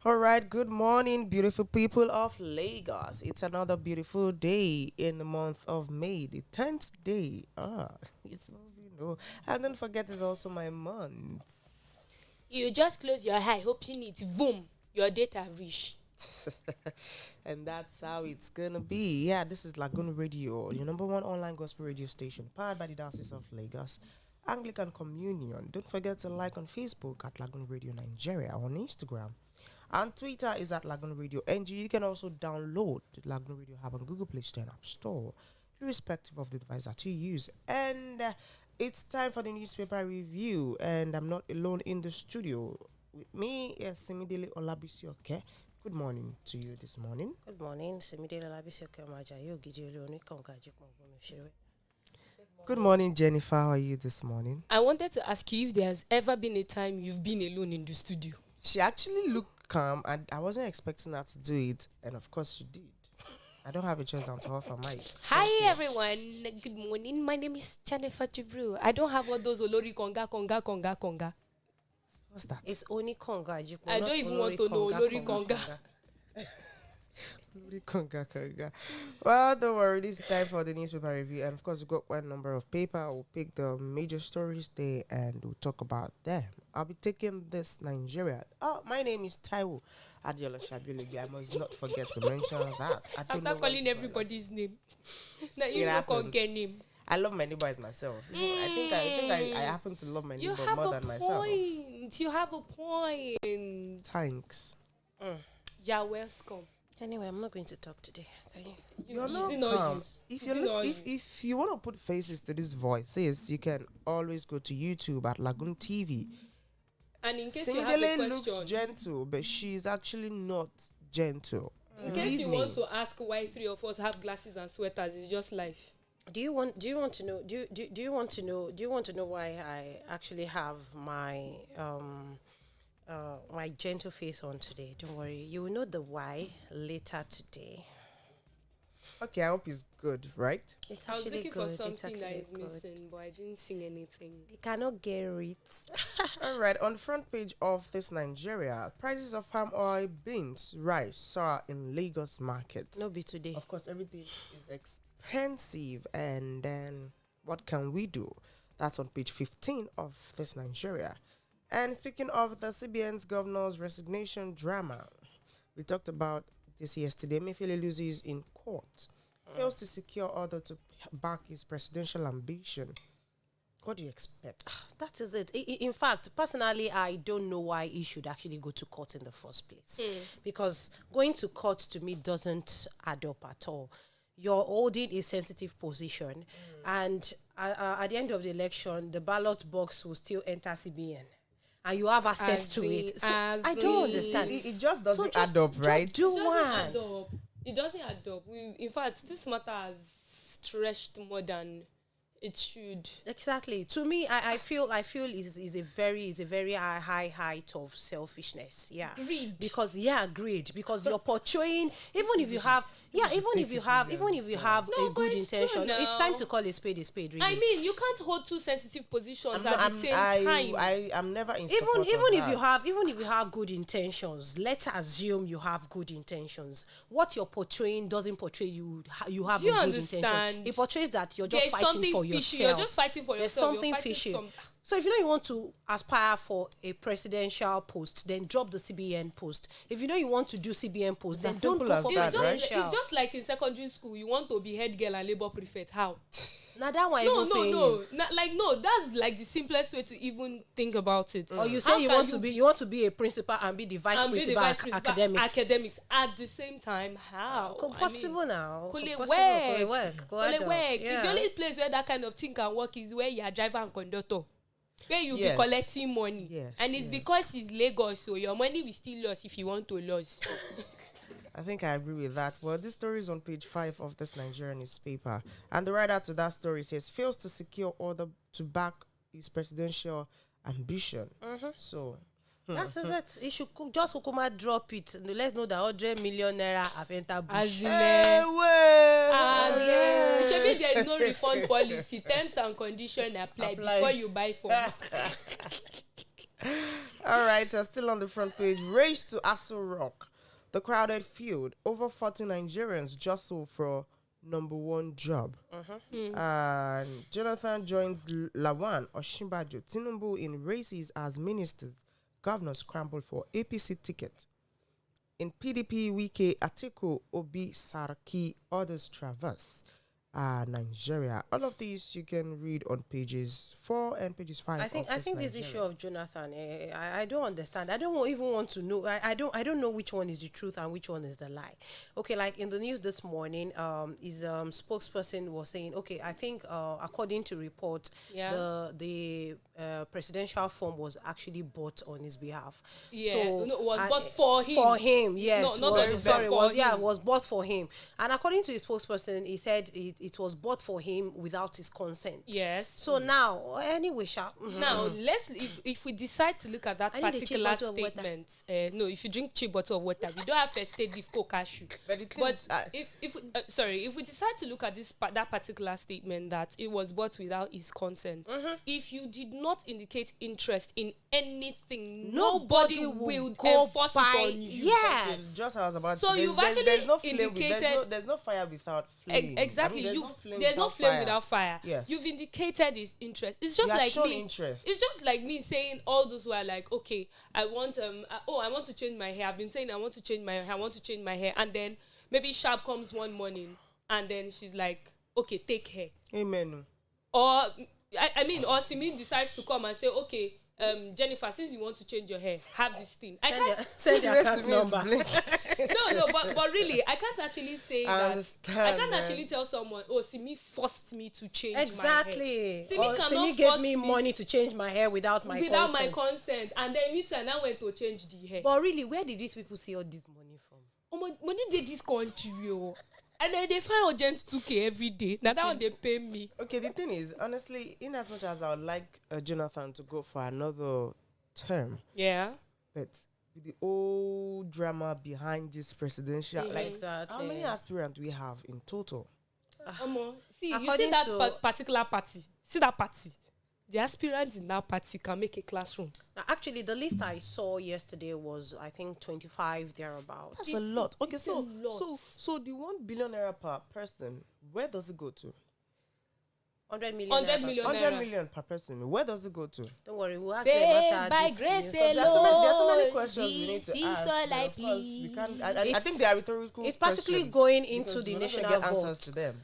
All right, good morning, beautiful people of Lagos. It's another beautiful day in the month of May, the 10th day. It's moving. Oh, and don't forget, it's also my month. You just close your eye, hoping it boom, your data reach. And that's how it's gonna be. Yeah, this is Lagoon Radio, your number one online gospel radio station, powered by the Diocese of Lagos. Anglican Communion. Don't forget to like on Facebook at Lagoon Radio Nigeria, on Instagram. And Twitter is at Lagoonradio.Ng. You can also download the Lagoon Radio app on Google Play Store and App Store, irrespective of the device that you use. And it's time for the newspaper review. And I'm not alone in the studio. With me is Simidele Olabisioke. Good morning to you this morning. Good morning, Simidele Olabisioke Majayo Gijelo Nikonga. Good morning, Jennifer. How are you this morning? I wanted to ask you if there's ever been a time you've been alone in the studio. She actually looked calm, and I wasn't expecting her to do it. And of course, she did. I don't have a choice than to offer mic. Hi everyone, good morning. My name is Jennifer Tubru. I don't have all those Olori Konga. What's that? It's only Konga. I don't even want to know Olori Konga. Conga. Well, don't worry, this is time for the newspaper review, and of course we've got one number of paper. We'll pick the major stories there and we'll talk about them. I'll be taking this Nigeria. My name is Taiwo Adiola Shabilugi. I must not forget to mention that. After calling everybody's name. Now you know Konga name. I love my neighbor as myself. I think I happen to love my neighbor more than myself. You have a point. Thanks. You're welcome. Anyway, I'm not going to talk today. Okay? You're not calm. If you want to put faces to these voices, you can always go to YouTube at LagoonTV. And in case you have a question, looks gentle, but she's actually not gentle. In case you want to ask why three of us have glasses and sweaters, it's just life. Do you want to know why I actually have my my gentle face on today? Don't worry, you will know the why later today. Okay, I hope it's good, right? It's I was actually looking good. for something that is good. missing, but I didn't sing anything. You cannot get it. All right, on the front page of this Nigeria, prices of palm oil, beans, rice soar in Lagos market. No be today. Of course, everything is expensive, and then what can we do? That's on page 15 of this Nigeria. And speaking of the CBN's governor's resignation drama, we talked about this yesterday. Emefiele loses in court, fails to secure order to back his presidential ambition. What do you expect? That is it. In fact, personally, I don't know why he should actually go to court in the first place. Because going to court to me doesn't add up at all. You're holding a sensitive position, and at the end of the election, the ballot box will still enter CBN. And you have access to it. So I don't understand. It just doesn't add up, right? Just do one. It doesn't add up. In fact, this matter has stretched more than it should. Exactly. To me, I feel is a very high height of selfishness. Yeah. Greed. Greed. Because you're portraying, even if you have a good intention, it's time to call a spade, really. I mean, you can't hold two sensitive positions at the same time. I'm never in support even of if that. you have good intentions, let's assume you have good intentions. What you're portraying doesn't portray you have a good intention. It portrays that you're just fighting for yourself. You're just fighting for There's yourself. something fishy. So if you know you want to aspire for a presidential post, then drop the CBN post. If you know you want to do CBN post, then don't go for presidential. It's just like in secondary school. You want to be head girl and labor prefect. How? Now that one No. That's like the simplest way to even think about it. Or you say you want to be a principal and be the vice principal academics at the same time. How? Possible now. Could it work? The only place where that kind of thing can work is where you are driver and conductor, where you be collecting money, and it's because it's Lagos, so your money will still lose if you want to lose. I think I agree with that. Well, this story is on page 5 of this Nigerian newspaper. And the writer to that story says, fails to secure order to back his presidential ambition. So, that's it. He should just drop it. Let's know that 100 million naira have entered bush. Maybe there is no refund policy. Terms and conditions apply before you buy phone. All right, still on the front page. Race to Aso Rock. The crowded field. Over 40 Nigerians jostle for number one job. And Jonathan joins Lawan Oshimbajo Tinubu in races as ministers. Governors scramble for APC ticket. In PDP, Wike Atiku Obi Saraki others traverse Nigeria. All of these you can read on pages 4 and pages 5. I think this issue of Jonathan, I don't understand. I don't even want to know. I don't know which one is the truth and which one is the lie. Okay, like in the news this morning, his spokesperson was saying, okay, I think according to reports, the presidential form was actually bought on his behalf. Yeah, so no, it was bought for him. For him, yes. No, not sorry, it was bought for him. And according to his spokesperson, he said it was bought for him without his consent. Yes. So now, anyway, now if we decide to look at that particular statement, no, if you drink cheap bottle of water, we don't have first aid with cashew. But if we decide to look at that particular statement that it was bought without his consent, if you did not indicate interest in anything, nobody will enforce it on you. Yes. Just as I was about so to you've actually no indicated there's no fire without flame. Exactly. I mean, there's no flame without fire. Yes. You've indicated his interest. It's just like me. Interest. It's just like me saying all those who are like, okay, I want to change my hair. I've been saying I want to change my hair, and then maybe Sharp comes one morning and then she's like, okay, take hair. Amen. Or or Simi decides to come and say, okay, Jennifer, since you want to change your hair, have this thing. I can't send your account number. no, but really, I can't actually say that. I can't actually tell someone, oh, Simi forced me to change my hair. Simi gave me money to change my hair without my consent. And then me and I went to change the hair. But really, where did these people see all this money from? Money did this country, and then they find urgent 2K every day. Now that one they pay me. Okay, the thing is, honestly, in as much as I would like Jonathan to go for another term, but with the old drama behind this presidential, exactly. How many aspirants do we have in total? See, you see that particular party. See that party. The aspirants in that party can make a classroom. Now, actually, the list I saw yesterday was, I think, 25 thereabouts. That's a lot. Okay, so the 1 billion naira per person, where does it go to? 100 million. 100 million per person. Where does it go to? Don't worry, we'll ask them after by this grace news. There are so many questions we need to ask. All I Of course, we can't. I think they are rhetorical. It's practically questions going into the we're not gonna national get vote. answers to them.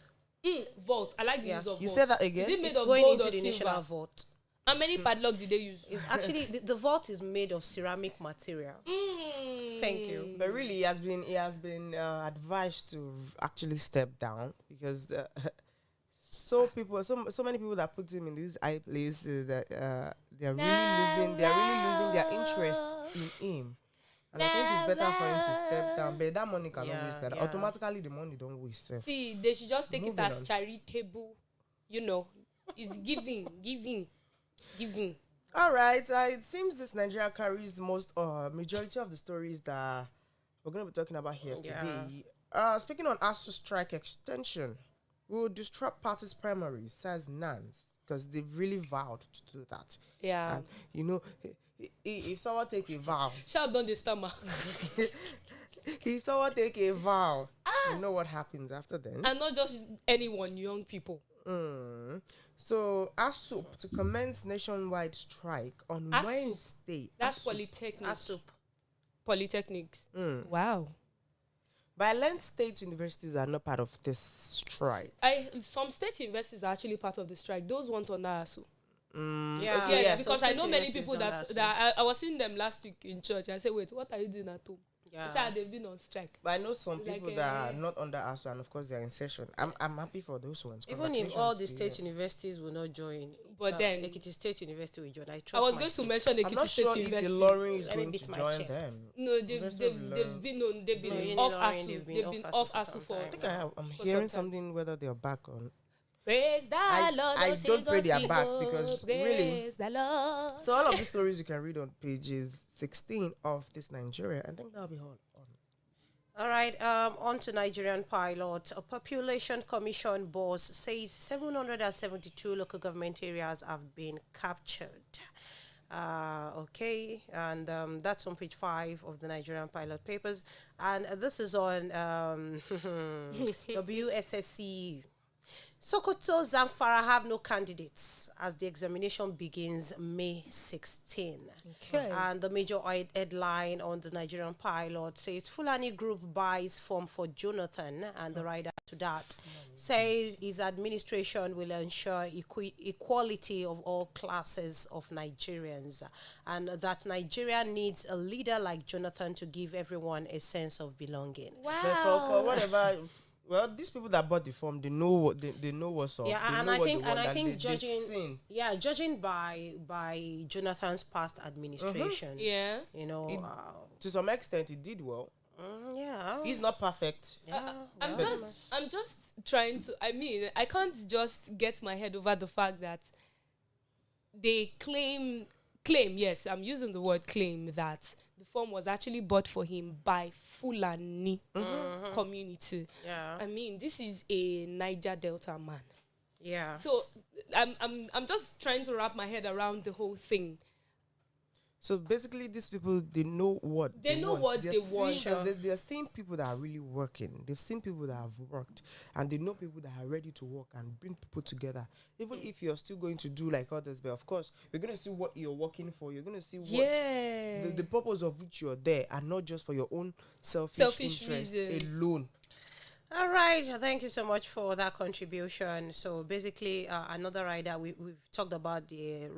Vote. I like the use of vote. You said that again? Is it made It's of going gold into or the silver? national vote. How many padlock did they use? It's actually the vault is made of ceramic material. Thank you. But really, he has been advised to actually step down because so many people that put him in this high place that they are really losing their interest in him. And I think it's better for him to step down. But that money cannot waste that. Automatically, the money don't waste. See, they should just take it as charitable. It's giving. All right. It seems this Nigeria carries majority of the stories that we're going to be talking about here today. Speaking on ASU strike extension, we will disrupt parties' primaries, says Nance, because they've really vowed to do that. Yeah. And, if someone take a vow... Sharp don't they stammer. If someone take a vow, you know what happens after then. And not just anyone, young people. So, ASUP to commence nationwide strike on Wednesday. That's ASUP. Polytechnic. ASUP. Polytechnics. Wow. But I learned state universities are not part of this strike. Some state universities are actually part of the strike. Those ones on ASU. Because I know many people that I was seeing them last week in church. I said, wait, what are you doing at home? They said they've been on strike. But I know some people that are not under ASU, and of course they're in session. I'm happy for those ones. Even if all the state universities will not join, but then Ekiti State University will join. I was going to mention Ekiti State University. I'm not sure if Ilorin is going to join them. No, they've been off ASU. They've been off ASU for. I think I'm hearing something whether they're back on. Praise the Lord. I don't pray they are back because really. The Lord. So all of these stories you can read on pages 16 of this Nigeria. I think that'll be all. All right, on to Nigerian pilot. A population commission boss says 772 local government areas have been captured. Okay, and that's on page 5 of the Nigerian pilot papers, and this is on WSSC. Sokoto, Zamfara have no candidates as the examination begins May 16. Okay. And the major headline on the Nigerian pilot says Fulani group buys form for Jonathan, and the rider to that says his administration will ensure equality of all classes of Nigerians, and that Nigeria needs a leader like Jonathan to give everyone a sense of belonging. Wow. But for whatever. Well, these people that bought the form, they know what they know what's up. Yeah, they and know I what think they want, and I think judging, judging by Jonathan's past administration, Yeah. you know, to some extent, it did well. yeah, He's not perfect. yeah, I'm just trying to. I mean, I can't just get my head over the fact that they claim. Yes, I'm using the word claim that the form was actually bought for him by Fulani community. yeah, I mean, this is a Niger Delta man. yeah. So I'm just trying to wrap my head around the whole thing. So basically, these people, they know what They know want. what They're they seeing- want. They're seeing people that are really working. They've seen people that have worked, and they know people that are ready to work and bring people together. Even if you're still going to do like others, but of course, you're going to see what you're working for. You're going to see what the purpose of which you're there, and not just for your own selfish interest reasons alone. All right, thank you so much for that contribution. So basically, another rider, we've talked about the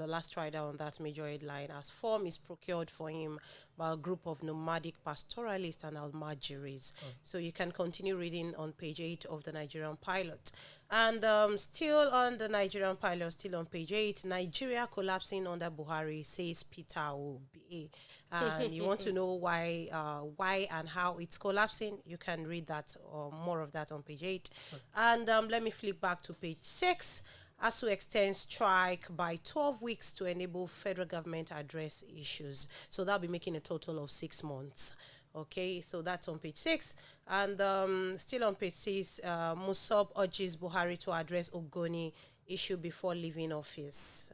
last rider on that major headline, as form is procured for him by a group of nomadic pastoralists and almajiris. So you can continue reading on page 8 of the Nigerian pilot. And still on the Nigerian pilot, still on page 8, Nigeria collapsing under Buhari, says Peter Obi. And you want to know why and how it's collapsing, you can read that or more of that on page 8. And let me flip back to page 6. ASU extends strike by 12 weeks to enable federal government address issues. So that'll be making a total of 6 months. Okay, so that's on page 6. And still on page 6, Musab urges Buhari to address Ogoni issue before leaving office.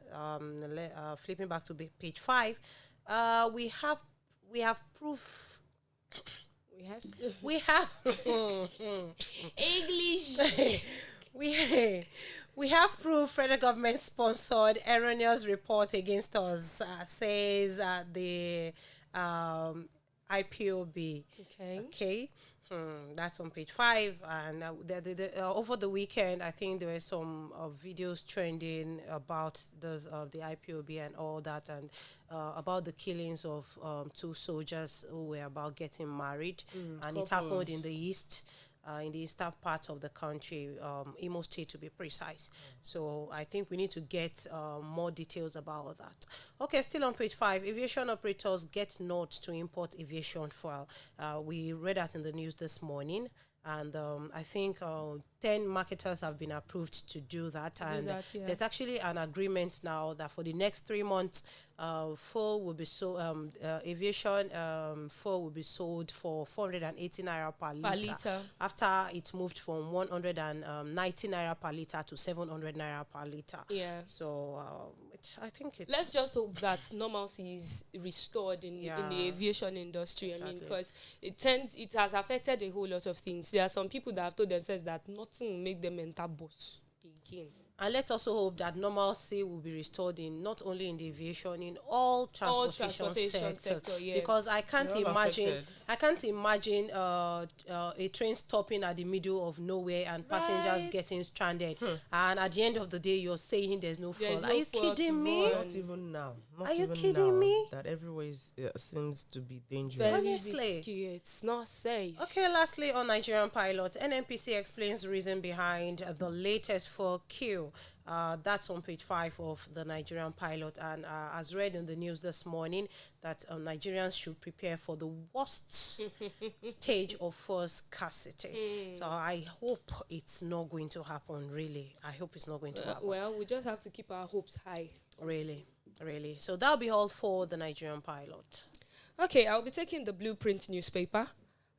Flipping back to page 5, we have proof. We have English. we have proof federal government sponsored erroneous report against us, says the IPOB. Okay. That's on page 5. And over the weekend, I think there were some videos trending about the IPOB and all that, and about the killings of 2 soldiers who were about getting married. And it happened in the east. In the eastern part of the country, Imo State to be precise. So I think we need to get more details about that. Okay, still on page 5, aviation operators get notes to import aviation fuel. We read that in the news this morning. And I think 10 marketers have been approved to do that. There's actually an agreement now that for the next 3 months, fuel will be sold. Aviation fuel will be sold for 480 naira per liter. After it moved from 190 naira per liter to 700 naira per liter. Yeah. So I think it's. Let's just hope that normalcy is restored in the aviation industry. Exactly. I mean, because it has affected a whole lot of things. There are some people that have told themselves that nothing will make them enter bus again. And let's also hope that normalcy will be restored in not only in the aviation, in all transportation sector. Yeah. Because I can't imagine a train stopping at the middle of nowhere and passengers getting stranded. And at the end of the day, you're saying there's no fuel. Are you kidding me? Not even now. Are you kidding me? That everywhere seems to be dangerous. Honestly, it's not safe. Okay, lastly on Nigerian pilot, NNPC explains the reason behind the latest for queue. That's on page 5 of the Nigerian pilot, and as read in the news this morning that Nigerians should prepare for the worst stage of fuel scarcity. So I hope it's not going to happen, really. I hope it's not going to happen. Well, we just have to keep our hopes high. Really. So that'll be all for the Nigerian pilot. Okay, I'll be taking the Blueprint newspaper.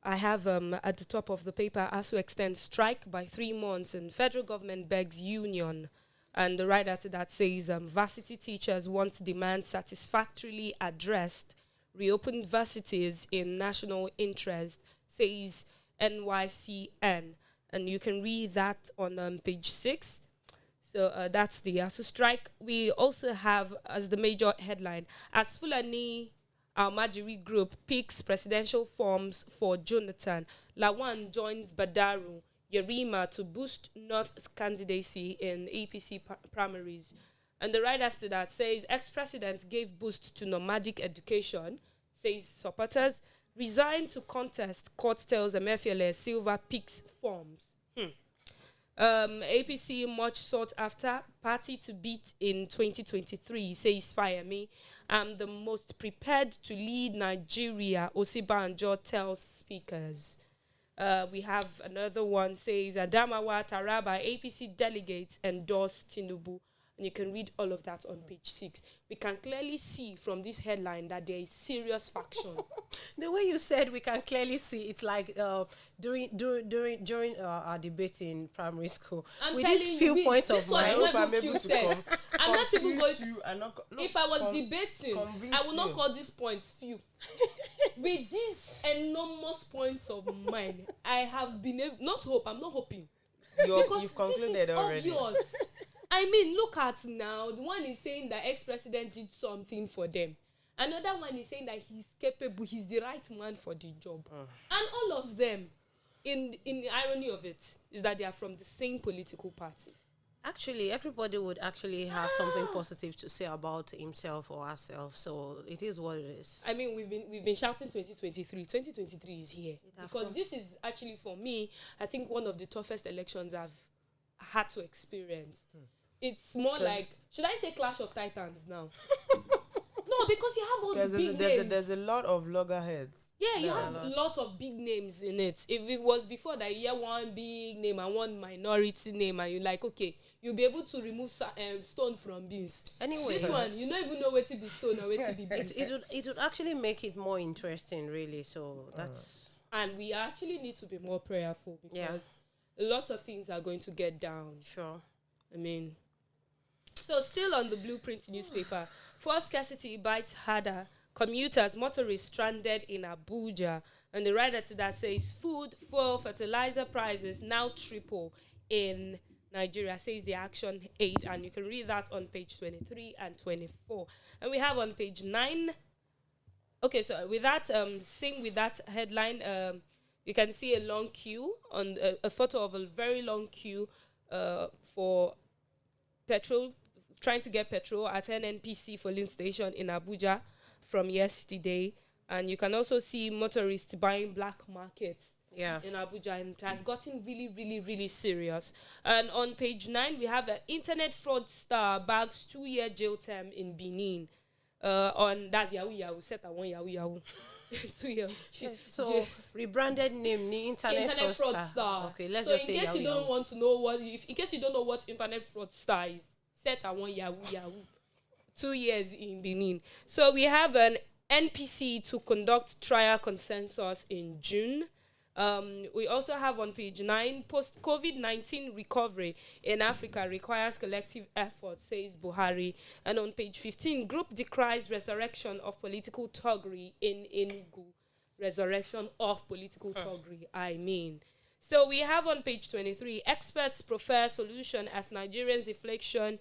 I have at the top of the paper, ASU extends strike by 3 months and federal government begs union And the right after that says, varsity teachers want demands satisfactorily addressed. Reopen varsities in national interest, says NYCN. And you can read that on page 6. So that's the ASU strike. We also have as the major headline, as Fulani Almajiri group picks presidential forms for Jonathan, Lawan joins Badaru Yerima to boost North's candidacy in APC primaries. And the right after that says ex-president gave boost to nomadic education, says supporters. Resign to contest, court tells Emefiele Silva picks forms. APC much sought after party to beat in 2023, says Fayemi. I'm the most prepared to lead Nigeria, Osibanjo tells speakers. We have another one, says Adamawa Taraba APC delegates endorse Tinubu. And you can read all of that on page 6. We can clearly see from this headline that there is serious faction. The way you said we can clearly see, it's like during our debate in primary school. With these few points of mine, I hope I'm able to come. I'm not even going to. If I was debating, I would not call these points few. With these enormous points of mine, I have been able, I'm not hoping. You've concluded already. Obvious. I mean, look at now. The one is saying that ex-president did something for them. Another one is saying that he's capable, he's the right man for the job. And all of them, in the irony of it, is that they are from the same political party. Actually, everybody would actually have something positive to say about himself or herself. So it is what it is. I mean, we've been shouting 2023. 2023 is here. Because this is actually, for me, I think one of the toughest elections I've had to experience. It's more like, should I say Clash of Titans now? No, because you have all the big names. There's a lot of loggerheads. Yeah, you have a lot of big names in it. If it was before that, you have one big name and one minority name, and you're like, okay, you'll be able to remove stone from beans. Anyway, this one, you don't even know where to be stone or where to be beans. It would actually make it more interesting, really. So that's... And we actually need to be more prayerful because lots of things are going to get down. Sure. I mean... So still on the Blueprint newspaper, fuel scarcity bites harder. Commuters, motorists stranded in Abuja. And the writer to that says food, fuel, fertilizer prices now triple in Nigeria, says the Action Aid. And you can read that on page 23 and 24. And we have on page 9. Okay, so with that, same with that headline, you can see a long queue, on a photo of a very long queue for petrol, trying to get petrol at NNPC filling station in Abuja from yesterday. And you can also see motorists buying black markets in Abuja, and it has gotten really, really, really serious. And on page 9, we have an internet fraudster bags 2-year jail term in Benin. That's Yahoo, set at one Yahoo. 2 years. So rebranded name, the internet fraudster. Okay, let's just say in case you don't want to know in case you don't know what internet fraudster is, set at one Yahoo. 2 years in Benin. So we have an NPC to conduct trial consensus in June. We also have on page 9, post-COVID-19 recovery in Africa requires collective effort, says Buhari. And on page 15, group decries resurrection of political thuggery in Enugu. Resurrection of political thuggery, I mean. So we have on page 23, experts prefer solution as Nigerians' inflation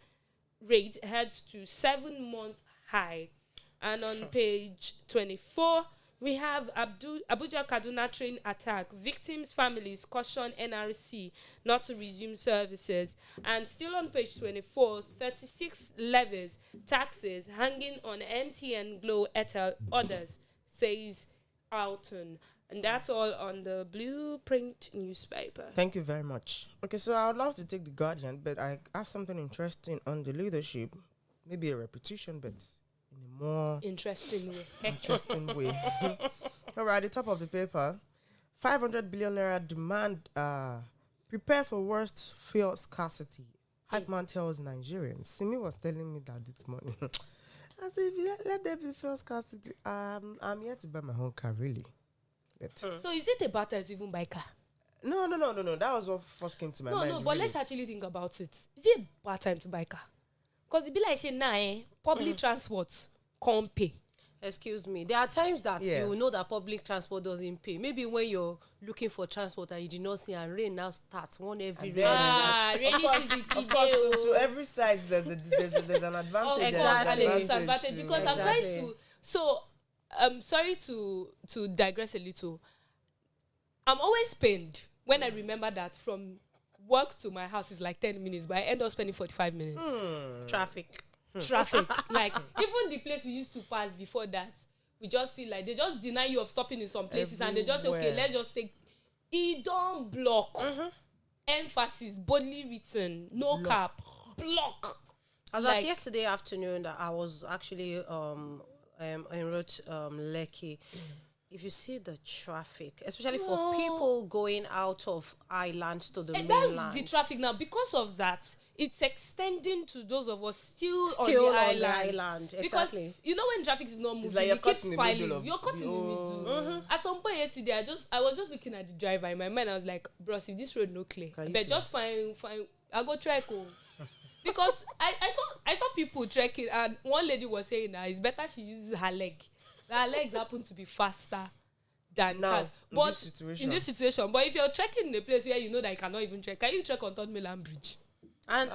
rate heads to 7-month high. And on page 24, we have Abuja Kaduna train attack. Victims' families caution NRC not to resume services. And still on page 24, 36 levies, taxes hanging on MTN, Glo, Airtel, others, says Alton. And that's all on the Blueprint newspaper. Thank you very much. Okay, so I would love to take The Guardian, but I have something interesting on the leadership. Maybe a repetition, but in a more interesting way. All right, at the top of the paper, 500 billion naira demand, prepare for worst fuel scarcity. Hackman tells Nigerians. Simi was telling me that this morning. I said, if let there be fuel scarcity, I'm here to buy my own car, really. So is it about us even buy car? No. That was what first came to my mind. No, but let's actually think about it. Is it a bad time to buy car? Because it be like saying, public transport can't pay. Excuse me. There are times that you know that public transport doesn't pay. Maybe when you're looking for transport and you did not see and rain now starts rainy season. Of course, to every side there's an advantage. Exactly, disadvantage because I'm trying to. So, sorry to digress a little. I'm always pained when I remember that from work to my house is like 10 minutes, but I end up spending 45 minutes. Traffic. Like, even the place we used to pass before that, we just feel like they just deny you of stopping in some places and they just say, okay, let's just take. It don't block. Emphasis, boldly written, no cap, block. As like, yesterday afternoon, that I was actually en route Lekki. If you see the traffic, especially for people going out of islands to the mainland. That's the traffic now. Because of that, it's extending to those of us still on the island. Exactly. Because you know when traffic is not moving, like it keeps piling. You're caught in the middle. At some point yesterday, I was just looking at the driver in my mind. I was like, bros, if this road no clear, but just fine. I go trek home. Because I saw people trekking, and one lady was saying that it's better she uses her leg. Her legs happen to be faster than cars. But in this situation, but if you're trekking in a place where you know that you cannot even trek, can you trek on Third Mainland Bridge? And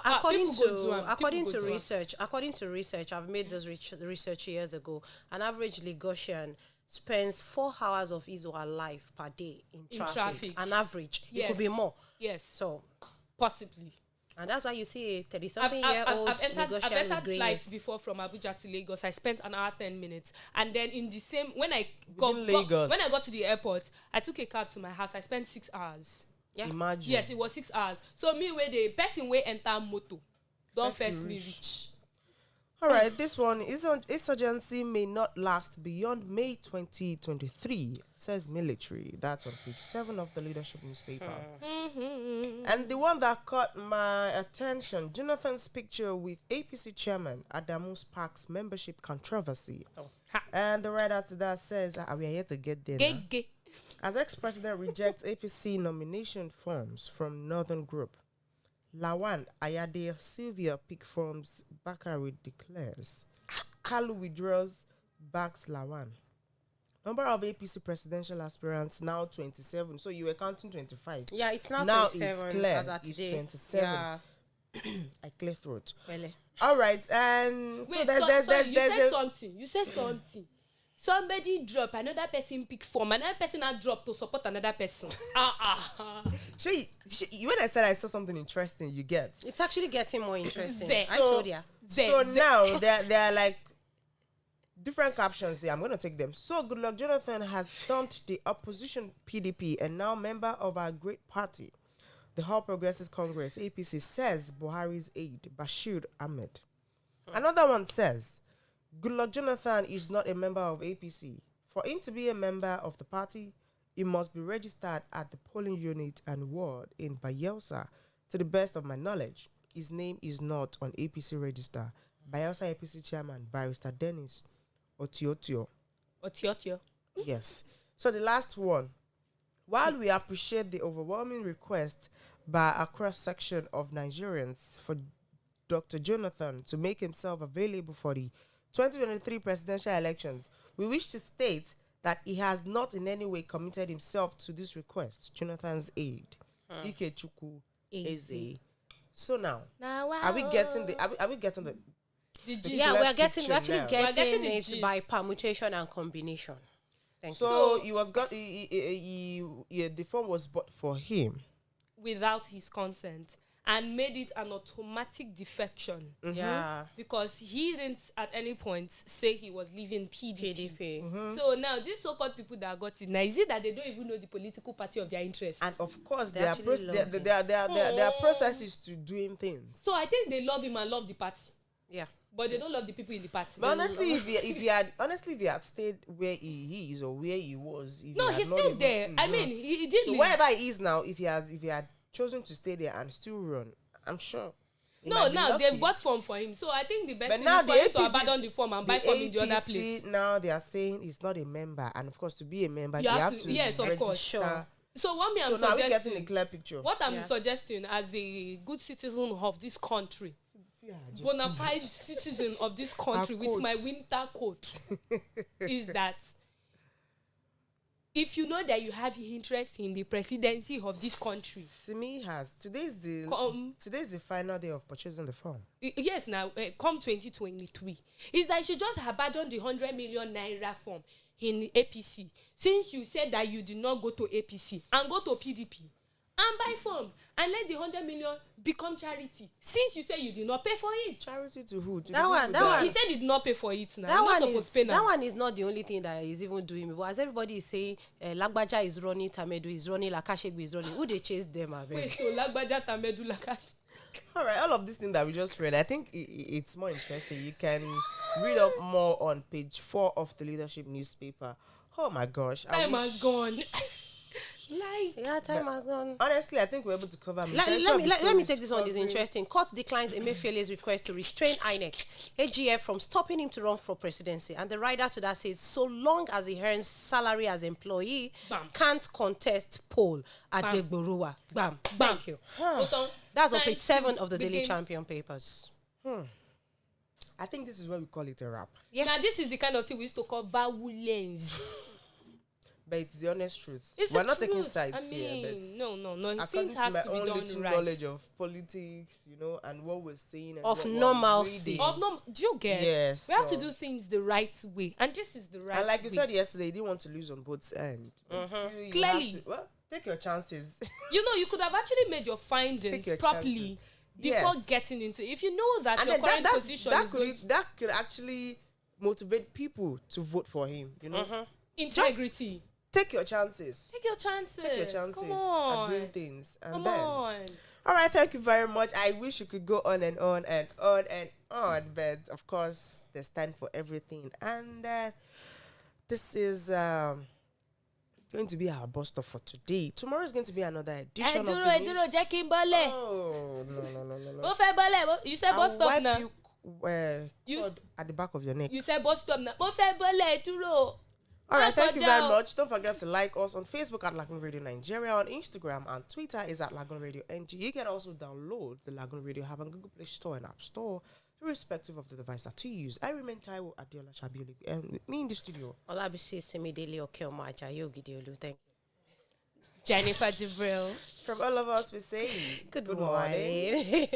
according to research, I've made this research years ago. An average Lagosian spends 4 hours of his or her life per day in traffic. An average, it could be more. Yes, so possibly. And that's why you see a 30-something-year-old I've entered flights before from Abuja to Lagos. I spent an hour 10 minutes, and then in the same when I got to the airport, I took a cab to my house. I spent 6 hours. Yeah. Imagine. Yes, it was 6 hours. So me where the person wey enter motor don't first me reach. All right, this one is insurgency may not last beyond May 2023, says military. That's on page 7 of the leadership newspaper. And the one that caught my attention, Jonathan's picture with APC chairman Adamu Sparks membership controversy. And the writer to that says, we are here to get there. As ex-president rejects APC nomination forms from Northern Group, Lawan Ayade Sylvia pick forms Bakari declares. Kalu withdraws, backs Lawan. Number of APC presidential aspirants now 27. So you were counting 25. Yeah, it's now 27. It's clear. As at it's today. 27. Yeah. I clear throat. Really? All right, and wait, you said something. Somebody drop, another person pick form, another person now drop to support another person. When I said I saw something interesting, you get. It's actually getting more interesting. I told you. So now there are like different captions here. I'm going to take them. So Goodluck Jonathan has dumped the opposition PDP and now member of our great party, the All Progressive Congress, APC, says Buhari's aide, Bashir Ahmed. Another one says, Goodluck Jonathan is not a member of APC. For him to be a member of the party, he must be registered at the polling unit and ward in Bayelsa. To the best of my knowledge, his name is not on APC register. Bayelsa APC chairman, Barrister Dennis Otiotio. Yes. So the last one. While we appreciate the overwhelming request by a cross-section of Nigerians for Dr. Jonathan to make himself available for the 2023 presidential elections, we wish to state that he has not in any way committed himself to this request. Jonathan's aide, Ikechukwu Eze. So now, are we getting the yeah, we're getting it by permutation and combination. So he was the form was bought for him without his consent and made it an automatic defection. Yeah, because he didn't at any point say he was leaving PDP. So now these so-called people that got it, now is it that they don't even know the political party of their interest? And of course, there are processes to doing things. So I think they love him and love the party. Yeah. But they don't love the people in the party. But honestly, if he had stayed where he is or where he was, he's still there. I mean, he did. So wherever he is now, if he had chosen to stay there and still run, I'm sure. Now they've bought form for him. So I think the best thing is for him to abandon the form and buy form in the other place. Now they are saying he's not a member, and of course, to be a member, you have to yes, of register course, sure. So what me I'm now we're getting a suggesting, clear picture. what I'm suggesting as a good citizen of this country, Yeah, just bona fide citizen of this country with my winter coat, is that if you know that you have interest in the presidency of this country, Simi has today's the final day of purchasing the form. Yes, now come 2023, is that you should just abandon the 100 million naira form in APC, since you said that you did not go to APC, and go to PDP and buy form and let the 100 million become charity, since you said you did not pay for it. Charity to who? To That one. He said he did not pay for it. Now That one is not the only thing that is even doing me. But as everybody is saying, Lagbaja is running, Tamedu is running, Lakashegbe is running. Who they chase them? Wait, so Lagbaja, Tamedu, Lakash. All right, all of this thing that we just read, I think it's more interesting. You can read up more on page 4 of the Leadership newspaper. Oh my gosh, Time has gone. Time has gone. Honestly, I think we're able to cover. Let me take this one. It's interesting. Court declines Emefiele's request to restrain INEC, AGF from stopping him to run for presidency. And the writer to that says, so long as he earns salary as employee, can't contest poll at Degboruwa. Bam. Thank you. That's on page 7 of the Daily Champion papers. I think this is what we call it a wrap. Yeah. Now this is the kind of thing we used to call violence. But it's the honest truth. We're not taking sides here. But no. According Things has to my to be own done little right. knowledge of politics, and what we're seeing and of what normalcy. Do you get? Yes. We have to do things the right way, and this is the right way. And like you said yesterday, you didn't want to lose on both ends. Clearly. Take your chances. You could have actually made your findings properly before getting into. If you know that your current position that could actually motivate people to vote for him. Integrity. Take your chances. Take your chances. Come on. At doing things. Come on. All right, thank you very much. I wish you could go on and on and on and on, but of course, there's time for everything. And this is going to be our bus stop for today. Tomorrow is going to be another edition of the news. Oh, no. You said bus stop now. You at the back of your neck. You said bus stop now. All right, thank you very much. Don't forget to like us on Facebook at Lagoon Radio Nigeria, on Instagram and Twitter is at Lagoonradio.Ng. You can also download the Lagoon Radio app on Google Play Store and App Store, irrespective of the device that you use. I remain Taiwo Adiola Shabioli, and with me in the studio, Olabisi Semidele Okeomaja Yogideolu. Thank you. Jennifer Jibril. From all of us, we say good morning.